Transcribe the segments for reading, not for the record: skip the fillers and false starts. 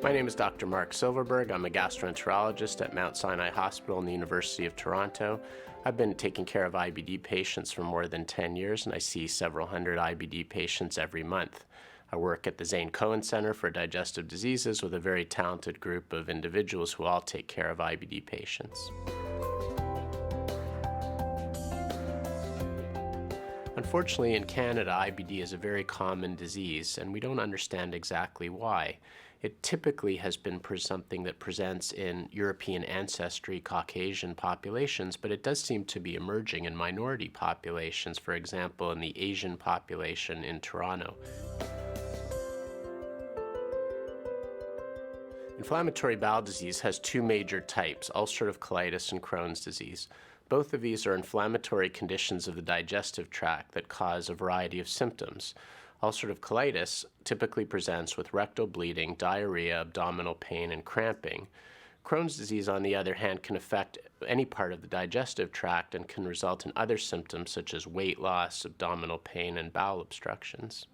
My name is Dr. Mark Silverberg. I'm a gastroenterologist at Mount Sinai Hospital in the University of Toronto. I've been taking care of IBD patients for more than 10 years, and I see several hundred IBD patients every month. I work at the Zane Cohen Center for Digestive Diseases with a very talented group of individuals who all take care of IBD patients. Unfortunately, in Canada, IBD is a very common disease, and we don't understand exactly why. It typically has been something that presents in European ancestry Caucasian populations, but it does seem to be emerging in minority populations, for example, in the Asian population in Toronto. Inflammatory bowel disease has two major types, ulcerative colitis and Crohn's disease. Both of these are inflammatory conditions of the digestive tract that cause a variety of symptoms. Ulcerative colitis typically presents with rectal bleeding, diarrhea, abdominal pain, and cramping. Crohn's disease, on the other hand, can affect any part of the digestive tract and can result in other symptoms such as weight loss, abdominal pain, and bowel obstructions.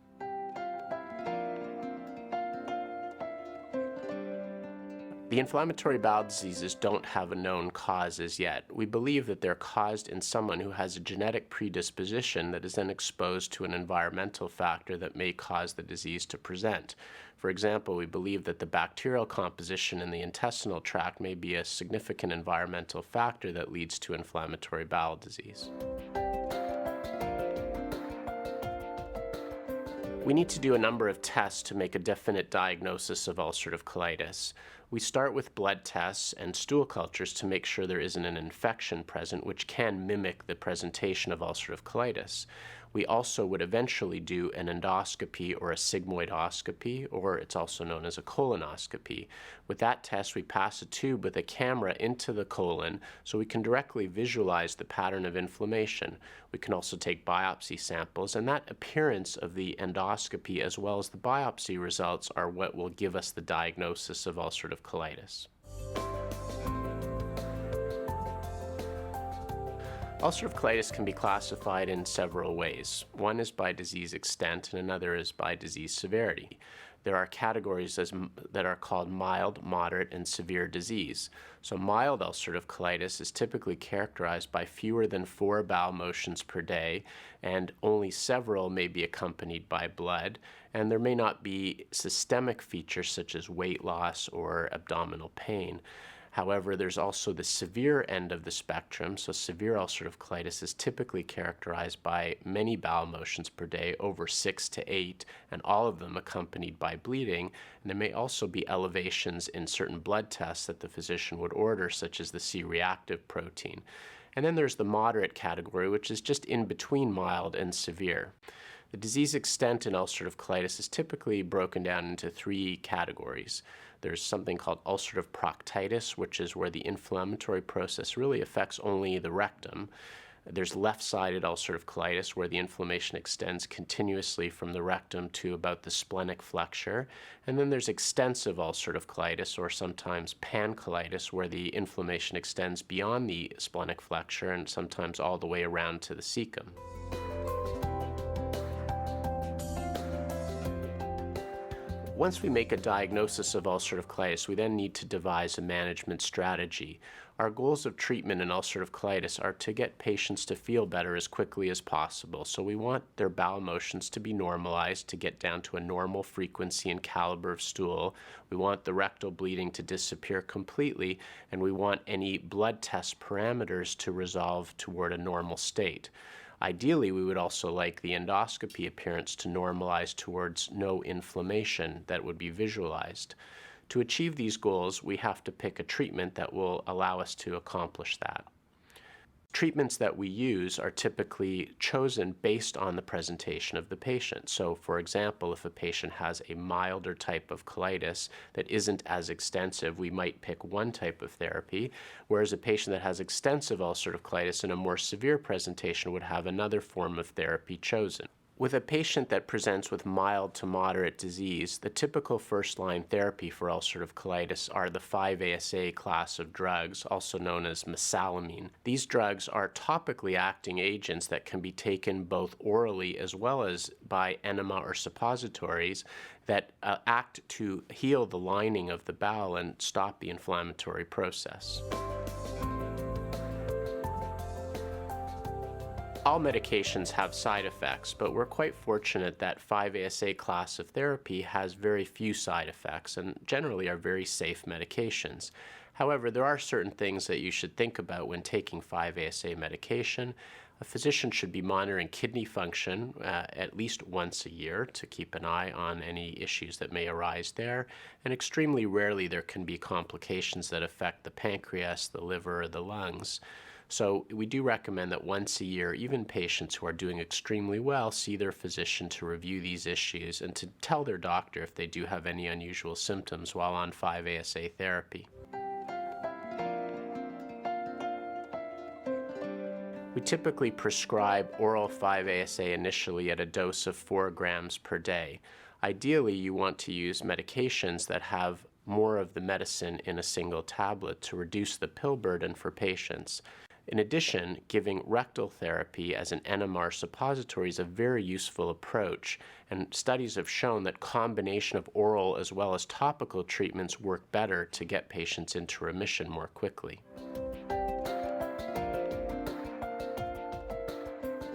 The inflammatory bowel diseases don't have a known cause as yet. We believe that they're caused in someone who has a genetic predisposition that is then exposed to an environmental factor that may cause the disease to present. For example, we believe that the bacterial composition in the intestinal tract may be a significant environmental factor that leads to inflammatory bowel disease. We need to do a number of tests to make a definite diagnosis of ulcerative colitis. We start with blood tests and stool cultures to make sure there isn't an infection present, which can mimic the presentation of ulcerative colitis. We also would eventually do an endoscopy or a sigmoidoscopy, or it's also known as a colonoscopy. With that test, we pass a tube with a camera into the colon so we can directly visualize the pattern of inflammation. We can also take biopsy samples, and that appearance of the endoscopy as well as the biopsy results are what will give us the diagnosis of ulcerative colitis. Ulcerative colitis can be classified in several ways. One is by disease extent and another is by disease severity. There are categories that are called mild, moderate, and severe disease. So mild ulcerative colitis is typically characterized by fewer than 4 bowel motions per day, and only several may be accompanied by blood, and there may not be systemic features such as weight loss or abdominal pain. However, there's also the severe end of the spectrum. So severe ulcerative colitis is typically characterized by many bowel motions per day, over 6 to 8, and all of them accompanied by bleeding. And there may also be elevations in certain blood tests that the physician would order, such as the C-reactive protein. And then there's the moderate category, which is just in between mild and severe. The disease extent in ulcerative colitis is typically broken down into 3 categories. There's something called ulcerative proctitis, which is where the inflammatory process really affects only the rectum. There's left-sided ulcerative colitis, where the inflammation extends continuously from the rectum to about the splenic flexure. And then there's extensive ulcerative colitis, or sometimes pancolitis, where the inflammation extends beyond the splenic flexure and sometimes all the way around to the cecum. Once we make a diagnosis of ulcerative colitis, we then need to devise a management strategy. Our goals of treatment in ulcerative colitis are to get patients to feel better as quickly as possible. So we want their bowel motions to be normalized, to get down to a normal frequency and caliber of stool. We want the rectal bleeding to disappear completely, and we want any blood test parameters to resolve toward a normal state. Ideally, we would also like the endoscopy appearance to normalize towards no inflammation that would be visualized. To achieve these goals, we have to pick a treatment that will allow us to accomplish that. Treatments that we use are typically chosen based on the presentation of the patient. So, for example, if a patient has a milder type of colitis that isn't as extensive, we might pick one type of therapy, whereas a patient that has extensive ulcerative colitis and a more severe presentation would have another form of therapy chosen. With a patient that presents with mild to moderate disease, the typical first-line therapy for ulcerative colitis are the 5-ASA class of drugs, also known as mesalamine. These drugs are topically acting agents that can be taken both orally as well as by enema or suppositories that act to heal the lining of the bowel and stop the inflammatory process. All medications have side effects, but we're quite fortunate that 5-ASA class of therapy has very few side effects and generally are very safe medications. However, there are certain things that you should think about when taking 5-ASA medication. A physician should be monitoring kidney function at least once a year to keep an eye on any issues that may arise there, and extremely rarely there can be complications that affect the pancreas, the liver, or the lungs. So we do recommend that once a year, even patients who are doing extremely well see their physician to review these issues and to tell their doctor if they do have any unusual symptoms while on 5-ASA therapy. We typically prescribe oral 5-ASA initially at a dose of 4 grams per day. Ideally, you want to use medications that have more of the medicine in a single tablet to reduce the pill burden for patients. In addition, giving rectal therapy as an enema or suppository is a very useful approach, and studies have shown that combination of oral as well as topical treatments work better to get patients into remission more quickly.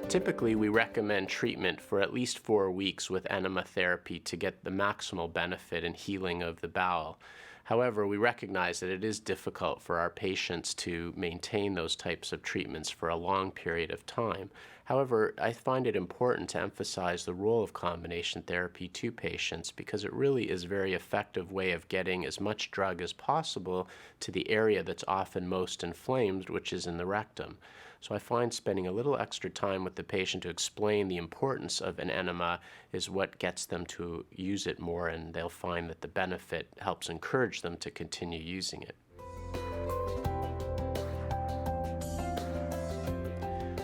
Typically, we recommend treatment for at least 4 weeks with enema therapy to get the maximal benefit and healing of the bowel. However, we recognize that it is difficult for our patients to maintain those types of treatments for a long period of time. However, I find it important to emphasize the role of combination therapy to patients because it really is a very effective way of getting as much drug as possible to the area that's often most inflamed, which is in the rectum. So I find spending a little extra time with the patient to explain the importance of an enema is what gets them to use it more, and they'll find that the benefit helps encourage them to continue using it.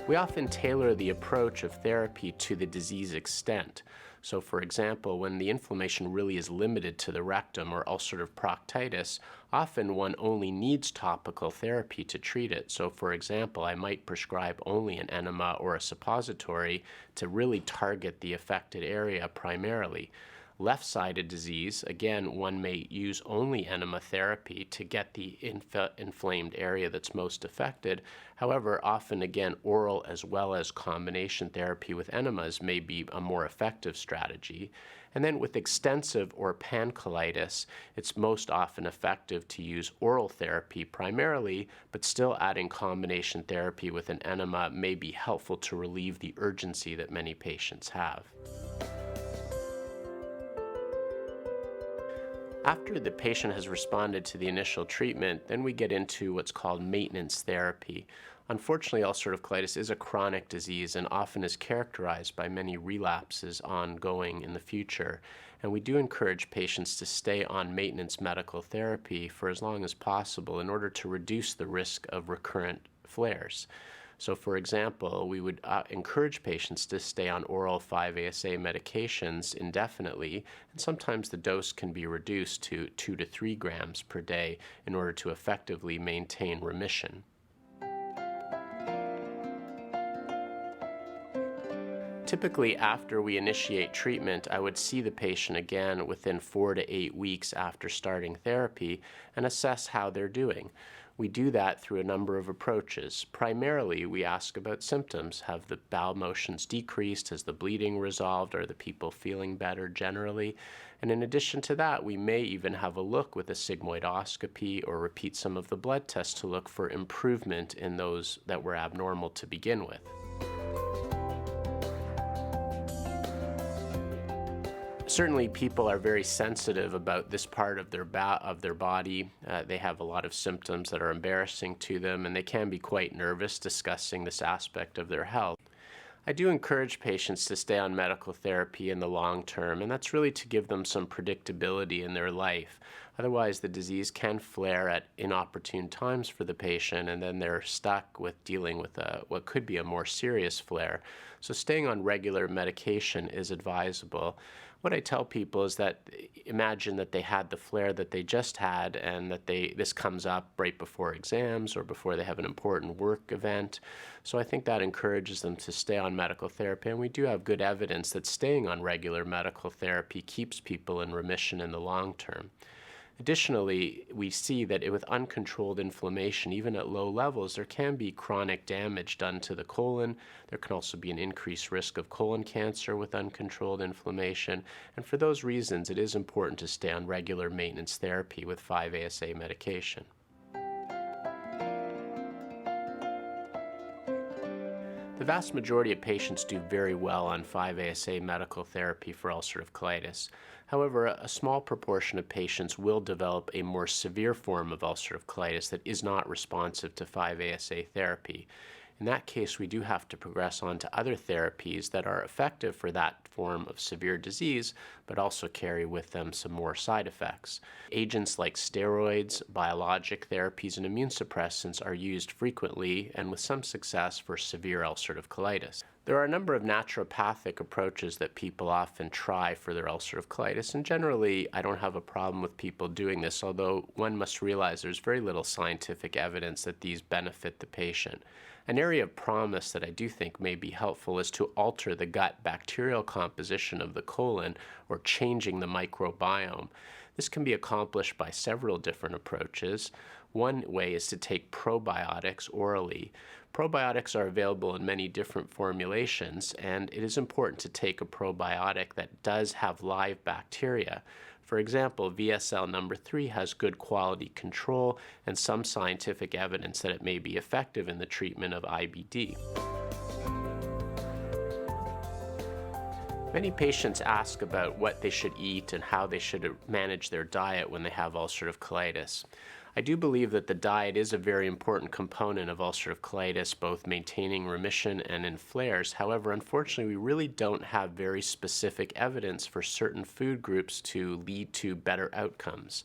We often tailor the approach of therapy to the disease extent. So for example, when the inflammation really is limited to the rectum or ulcerative proctitis, often one only needs topical therapy to treat it. So for example, I might prescribe only an enema or a suppository to really target the affected area primarily. Left-sided disease, again, one may use only enema therapy to get the inflamed area that's most affected. However, often, again, oral as well as combination therapy with enemas may be a more effective strategy. And then with extensive or pancolitis, it's most often effective to use oral therapy primarily, but still adding combination therapy with an enema may be helpful to relieve the urgency that many patients have. After the patient has responded to the initial treatment, then we get into what's called maintenance therapy. Unfortunately, ulcerative colitis is a chronic disease and often is characterized by many relapses ongoing in the future. And we do encourage patients to stay on maintenance medical therapy for as long as possible in order to reduce the risk of recurrent flares. So for example, we would encourage patients to stay on oral 5-ASA medications indefinitely, and sometimes the dose can be reduced to 2 to 3 grams per day in order to effectively maintain remission. Typically, after we initiate treatment, I would see the patient again within 4 to 8 weeks after starting therapy and assess how they're doing. We do that through a number of approaches. Primarily, we ask about symptoms. Have the bowel motions decreased? Has the bleeding resolved? Are the people feeling better generally? And in addition to that, we may even have a look with a sigmoidoscopy or repeat some of the blood tests to look for improvement in those that were abnormal to begin with. Certainly, people are very sensitive about this part of their body. They have a lot of symptoms that are embarrassing to them, and they can be quite nervous discussing this aspect of their health. I do encourage patients to stay on medical therapy in the long term, and that's really to give them some predictability in their life. Otherwise, the disease can flare at inopportune times for the patient, and then they're stuck with dealing with what could be a more serious flare. So staying on regular medication is advisable. What I tell people is that imagine that they had the flare that they just had, and that this comes up right before exams or before they have an important work event. So I think that encourages them to stay on medical therapy, and we do have good evidence that staying on regular medical therapy keeps people in remission in the long term. Additionally, we see that with uncontrolled inflammation, even at low levels, there can be chronic damage done to the colon. There can also be an increased risk of colon cancer with uncontrolled inflammation. And for those reasons, it is important to stay on regular maintenance therapy with 5-ASA medication. The vast majority of patients do very well on 5-ASA medical therapy for ulcerative colitis. However, a small proportion of patients will develop a more severe form of ulcerative colitis that is not responsive to 5-ASA therapy. In that case, we do have to progress on to other therapies that are effective for that form of severe disease, but also carry with them some more side effects. Agents like steroids, biologic therapies, and immune suppressants are used frequently and with some success for severe ulcerative colitis. There are a number of naturopathic approaches that people often try for their ulcerative colitis, and generally I don't have a problem with people doing this, although one must realize there's very little scientific evidence that these benefit the patient. An area of promise that I do think may be helpful is to alter the gut bacterial composition of the colon, or changing the microbiome. This can be accomplished by several different approaches. One way is to take probiotics orally. Probiotics are available in many different formulations, and it is important to take a probiotic that does have live bacteria. For example, VSL number 3 has good quality control and some scientific evidence that it may be effective in the treatment of IBD. Many patients ask about what they should eat and how they should manage their diet when they have ulcerative colitis. I do believe that the diet is a very important component of ulcerative colitis, both maintaining remission and in flares. However, unfortunately, we really don't have very specific evidence for certain food groups to lead to better outcomes.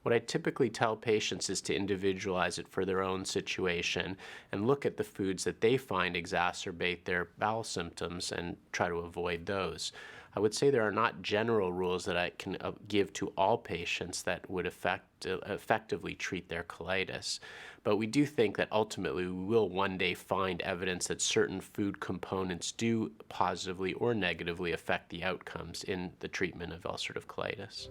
What I typically tell patients is to individualize it for their own situation and look at the foods that they find exacerbate their bowel symptoms and try to avoid those. I would say there are not general rules that I can give to all patients that would effectively treat their colitis. But we do think that ultimately we will one day find evidence that certain food components do positively or negatively affect the outcomes in the treatment of ulcerative colitis.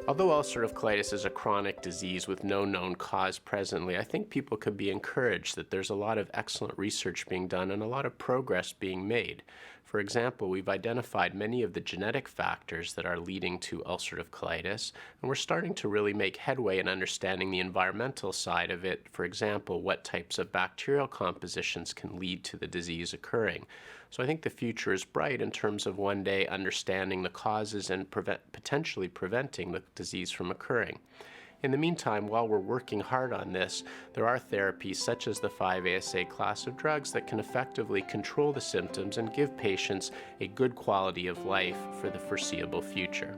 Although ulcerative colitis is a chronic disease with no known cause presently, I think people could be encouraged that there's a lot of excellent research being done and a lot of progress being made. For example, we've identified many of the genetic factors that are leading to ulcerative colitis, and we're starting to really make headway in understanding the environmental side of it. For example, what types of bacterial compositions can lead to the disease occurring. So I think the future is bright in terms of one day understanding the causes and potentially preventing the disease from occurring. In the meantime, while we're working hard on this, there are therapies such as the 5-ASA class of drugs that can effectively control the symptoms and give patients a good quality of life for the foreseeable future.